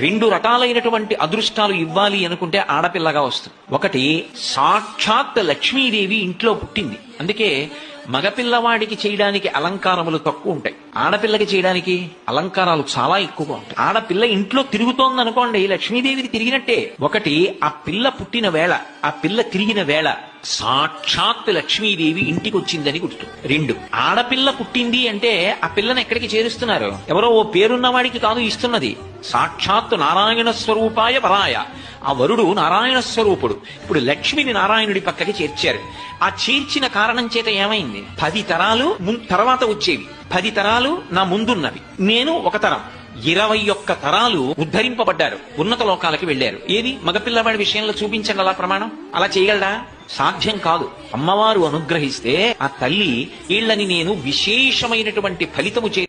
రెండు రకాలైనటువంటి అదృష్టాలు ఇవ్వాలి అనుకుంటే ఆడపిల్లగా వస్తుంది. ఒకటి, సాక్షాత్ లక్ష్మీదేవి ఇంట్లో పుట్టింది, అందుకే మగపిల్లవాడికి చేయడానికి అలంకారములు తక్కువ ఉంటాయి, ఆడపిల్లకి చేయడానికి అలంకారాలు చాలా ఎక్కువగా ఉంటాయి. ఆడపిల్ల ఇంట్లో తిరుగుతోంది అనుకోండి, లక్ష్మీదేవికి తిరిగినట్టే. ఒకటి, ఆ పిల్ల పుట్టిన వేళ, ఆ పిల్ల తిరిగిన వేళ సాక్షాత్ లక్ష్మీదేవి ఇంటికి వచ్చిందని గుర్తు. రెండు, ఆడపిల్ల పుట్టింది అంటే ఆ పిల్లని ఎక్కడికి చేరుస్తున్నారు? ఎవరో ఓ పేరున్న వాడికి కాదు ఇస్తున్నది, సాక్షాత్ నారాయణ స్వరూపాయ వరాయ. ఆ వరుడు నారాయణ స్వరూపుడు. ఇప్పుడు లక్ష్మిని నారాయణుడి పక్కకి చేర్చారు. ఆ చేర్చిన కారణం చేత ఏమైంది? 10 తరాలు తర్వాత వచ్చేవి, 10 తరాలు నా ముందున్నవి, నేను ఒక తరం, 21 తరాలు ఉద్ధరింపబడ్డారు, ఉన్నత లోకాలకి వెళ్లారు. ఏది మగపిల్లవాడి విషయంలో చూపించండి అలా ప్రమాణం. అలా చేయగలడా? సాధ్యం కాదు. అమ్మవారు అనుగ్రహిస్తే ఆ తల్లి వీళ్ళని నేను విశేషమైనటువంటి ఫలితము చే